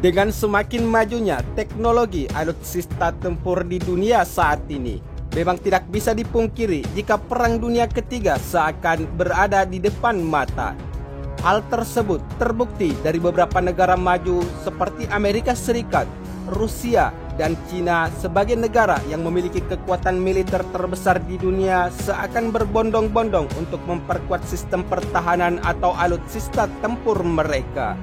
Dengan semakin majunya teknologi alutsista tempur di dunia saat ini, memang tidak bisa dipungkiri jika Perang Dunia Ketiga seakan berada di depan mata. Hal tersebut terbukti dari beberapa negara maju seperti Amerika Serikat, Rusia, dan Cina sebagai negara yang memiliki kekuatan militer terbesar di dunia seakan berbondong-bondong untuk memperkuat sistem pertahanan atau alutsista tempur mereka.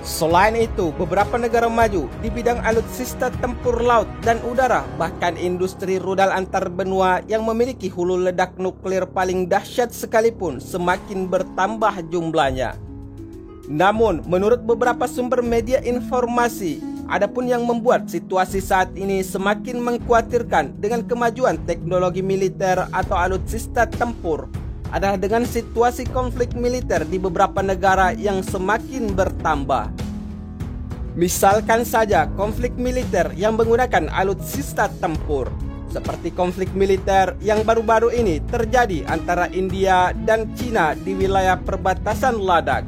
Selain itu, beberapa negara maju di bidang alutsista tempur laut dan udara, bahkan industri rudal antar benua yang memiliki hulu ledak nuklir paling dahsyat sekalipun semakin bertambah jumlahnya. Namun, menurut beberapa sumber media informasi, adapun yang membuat situasi saat ini semakin mengkhawatirkan dengan kemajuan teknologi militer atau alutsista tempur adalah dengan situasi konflik militer di beberapa negara yang semakin bertambah. Misalkan saja konflik militer yang menggunakan alutsista tempur, seperti konflik militer yang baru-baru ini terjadi antara India dan Cina di wilayah perbatasan Ladakh,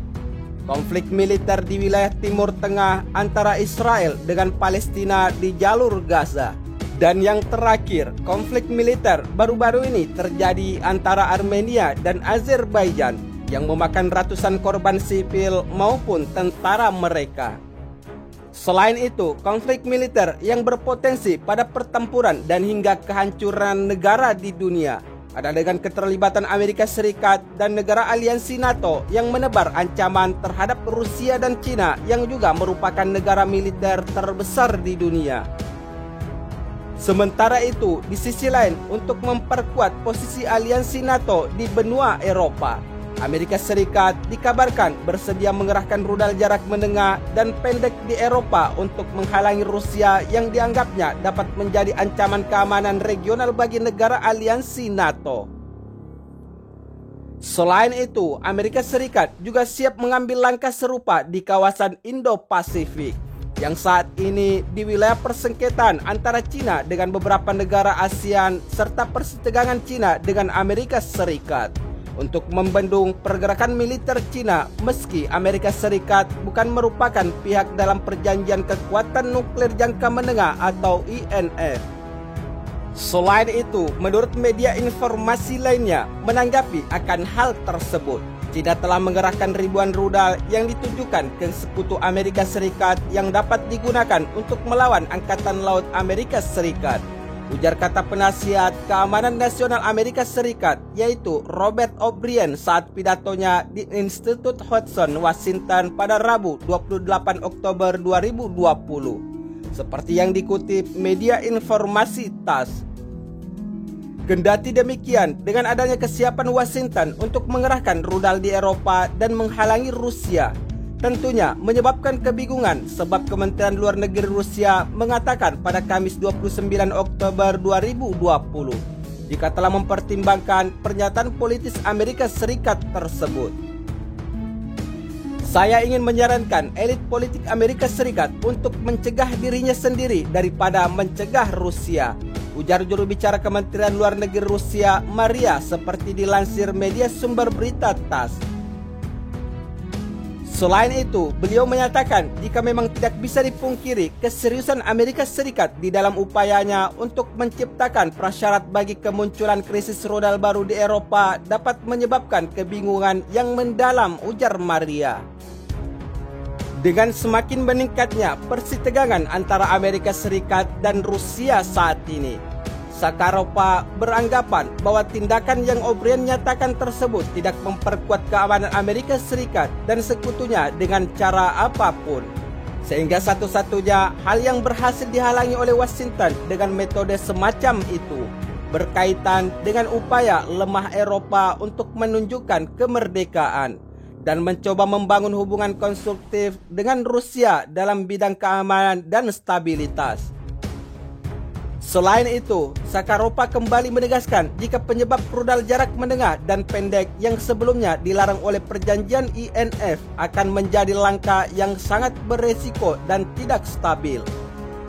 konflik militer di wilayah Timur Tengah antara Israel dengan Palestina di jalur Gaza, dan yang terakhir, konflik militer baru-baru ini terjadi antara Armenia dan Azerbaijan yang memakan ratusan korban sipil maupun tentara mereka. Selain itu, konflik militer yang berpotensi pada pertempuran dan hingga kehancuran negara di dunia ada dengan keterlibatan Amerika Serikat dan negara aliansi NATO yang menebar ancaman terhadap Rusia dan Cina yang juga merupakan negara militer terbesar di dunia. Sementara itu, di sisi lain, untuk memperkuat posisi aliansi NATO di benua Eropa, Amerika Serikat dikabarkan bersedia mengerahkan rudal jarak menengah dan pendek di Eropa untuk menghalangi Rusia yang dianggapnya dapat menjadi ancaman keamanan regional bagi negara aliansi NATO. Selain itu, Amerika Serikat juga siap mengambil langkah serupa di kawasan Indo-Pasifik, yang saat ini di wilayah persengketaan antara Cina dengan beberapa negara ASEAN serta persetegangan Cina dengan Amerika Serikat untuk membendung pergerakan militer Cina, meski Amerika Serikat bukan merupakan pihak dalam perjanjian kekuatan nuklir jangka menengah atau INF. Selain itu, menurut media informasi lainnya menanggapi akan hal tersebut, Cina telah mengerahkan ribuan rudal yang ditujukan ke sekutu Amerika Serikat yang dapat digunakan untuk melawan Angkatan Laut Amerika Serikat, ujar kata penasihat Keamanan Nasional Amerika Serikat, yaitu Robert O'Brien saat pidatonya di Institut Hudson, Washington pada Rabu 28 Oktober 2020, seperti yang dikutip media informasi TASS. Kendati demikian, dengan adanya kesiapan Washington untuk mengerahkan rudal di Eropa dan menghalangi Rusia, tentunya menyebabkan kebingungan sebab Kementerian Luar Negeri Rusia mengatakan pada Kamis 29 Oktober 2020 jika telah mempertimbangkan pernyataan politis Amerika Serikat tersebut. Saya ingin menyarankan elit politik Amerika Serikat untuk mencegah dirinya sendiri daripada mencegah Rusia, ujar juru bicara Kementerian Luar Negeri Rusia, Maria, seperti dilansir media sumber berita TASS. Selain itu, beliau menyatakan jika memang tidak bisa dipungkiri keseriusan Amerika Serikat di dalam upayanya untuk menciptakan prasyarat bagi kemunculan krisis rudal baru di Eropa dapat menyebabkan kebingungan yang mendalam, ujar Maria. Dengan semakin meningkatnya persitegangan antara Amerika Serikat dan Rusia saat ini, Zakharova beranggapan bahwa tindakan yang O'Brien nyatakan tersebut tidak memperkuat keamanan Amerika Serikat dan sekutunya dengan cara apapun, sehingga satu-satunya hal yang berhasil dihalangi oleh Washington dengan metode semacam itu berkaitan dengan upaya lemah Eropa untuk menunjukkan kemerdekaan dan mencoba membangun hubungan konstruktif dengan Rusia dalam bidang keamanan dan stabilitas. Selain itu, Zakharova kembali menegaskan jika penyebab rudal jarak menengah dan pendek yang sebelumnya dilarang oleh perjanjian INF akan menjadi langkah yang sangat beresiko dan tidak stabil.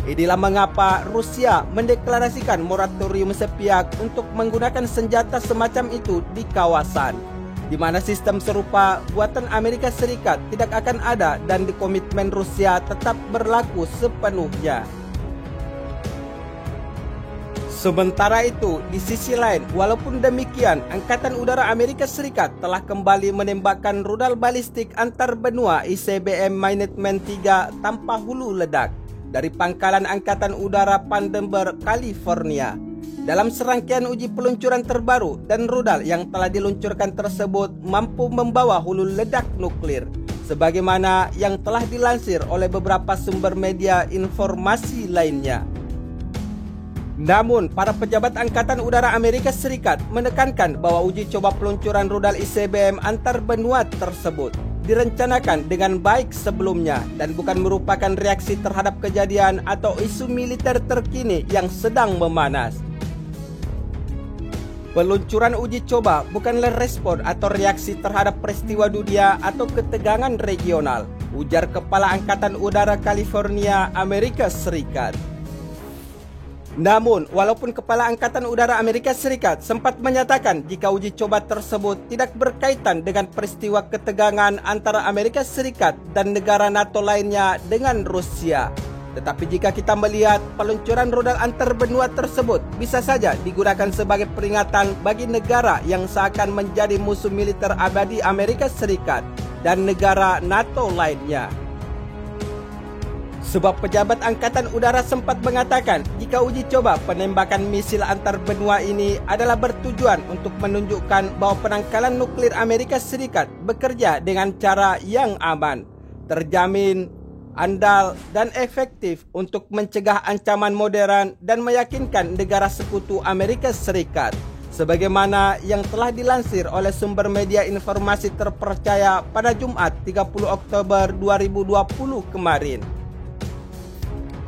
Inilah mengapa Rusia mendeklarasikan moratorium sepihak untuk menggunakan senjata semacam itu di kawasan. di mana sistem serupa buatan Amerika Serikat tidak akan ada dan komitmen Rusia tetap berlaku sepenuhnya. Sementara itu, di sisi lain, walaupun demikian, Angkatan Udara Amerika Serikat telah kembali menembakkan rudal balistik antar benua ICBM Minuteman III tanpa hulu ledak dari pangkalan Angkatan Udara Vandenberg, California. Dalam serangkaian uji peluncuran terbaru, dan rudal yang telah diluncurkan tersebut mampu membawa hulu ledak nuklir, sebagaimana yang telah dilansir oleh beberapa sumber media informasi lainnya. Namun, para pejabat Angkatan Udara Amerika Serikat menekankan bahwa uji coba peluncuran rudal ICBM antar benua tersebut direncanakan dengan baik sebelumnya dan bukan merupakan reaksi terhadap kejadian atau isu militer terkini yang sedang memanas. Peluncuran uji coba bukanlah respon atau reaksi terhadap peristiwa dunia atau ketegangan regional, ujar Kepala Angkatan Udara California, Amerika Serikat. Namun, walaupun Kepala Angkatan Udara Amerika Serikat sempat menyatakan jika uji coba tersebut tidak berkaitan dengan peristiwa ketegangan antara Amerika Serikat dan negara NATO lainnya dengan Rusia. Tetapi jika kita melihat peluncuran rudal antar benua tersebut bisa saja digunakan sebagai peringatan bagi negara yang seakan menjadi musuh militer abadi Amerika Serikat dan negara NATO lainnya. Sebab pejabat Angkatan Udara sempat mengatakan jika uji coba penembakan misil antar benua ini adalah bertujuan untuk menunjukkan bahwa penangkalan nuklir Amerika Serikat bekerja dengan cara yang aman, terjamin, andal, dan efektif untuk mencegah ancaman modern dan meyakinkan negara sekutu Amerika Serikat, sebagaimana yang telah dilansir oleh sumber media informasi terpercaya pada Jumat 30 Oktober 2020 kemarin.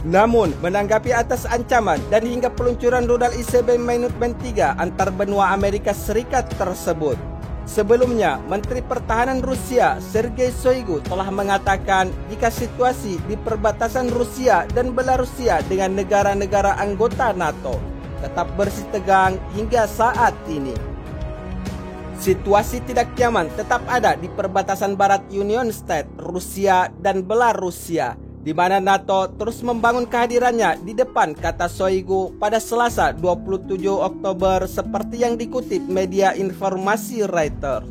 Namun, menanggapi atas ancaman dan hingga peluncuran rudal ICBM Minuteman III antar benua Amerika Serikat tersebut, sebelumnya Menteri Pertahanan Rusia Sergei Shoigu telah mengatakan jika situasi di perbatasan Rusia dan Belarusia dengan negara-negara anggota NATO tetap bersitegang hingga saat ini. Situasi tidak nyaman tetap ada di perbatasan barat Union State, Rusia dan Belarusia, di mana NATO terus membangun kehadirannya di depan, kata Shoigu pada Selasa 27 Oktober seperti yang dikutip media informasi Reuters.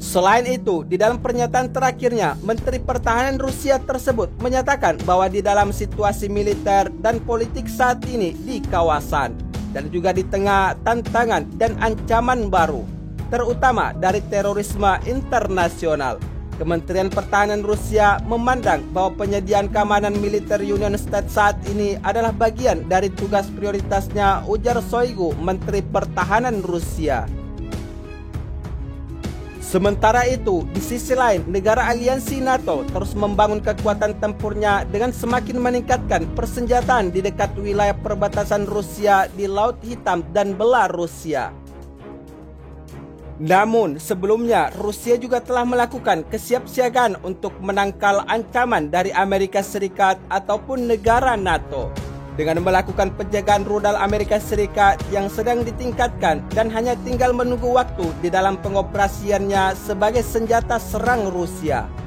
Selain itu, di dalam pernyataan terakhirnya, Menteri Pertahanan Rusia tersebut menyatakan bahwa di dalam situasi militer dan politik saat ini di kawasan, dan juga di tengah tantangan dan ancaman baru, terutama dari terorisme internasional, Kementerian Pertahanan Rusia memandang bahwa penyediaan keamanan militer Union State saat ini adalah bagian dari tugas prioritasnya, ujar Shoigu, Menteri Pertahanan Rusia. Sementara itu, di sisi lain, negara aliansi NATO terus membangun kekuatan tempurnya dengan semakin meningkatkan persenjataan di dekat wilayah perbatasan Rusia di Laut Hitam dan Belarusia. Namun, sebelumnya Rusia juga telah melakukan kesiapsiagaan untuk menangkal ancaman dari Amerika Serikat ataupun negara NATO dengan melakukan penjagaan rudal Amerika Serikat yang sedang ditingkatkan dan hanya tinggal menunggu waktu di dalam pengoperasiannya sebagai senjata serang Rusia.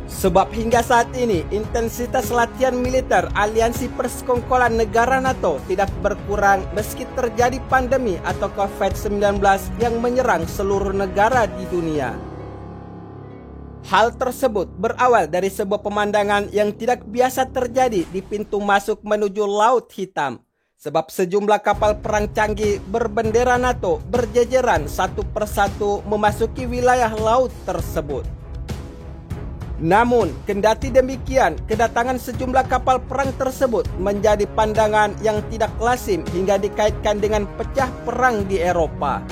Sebab hingga saat ini, intensitas latihan militer aliansi persekongkolan negara NATO tidak berkurang meski terjadi pandemi atau COVID-19 yang menyerang seluruh negara di dunia. Hal tersebut berawal dari sebuah pemandangan yang tidak biasa terjadi di pintu masuk menuju Laut Hitam. Sebab sejumlah kapal perang canggih berbendera NATO berjejeran satu persatu memasuki wilayah laut tersebut. Namun, kendati demikian, kedatangan sejumlah kapal perang tersebut menjadi pandangan yang tidak lazim hingga dikaitkan dengan pecah perang di Eropa.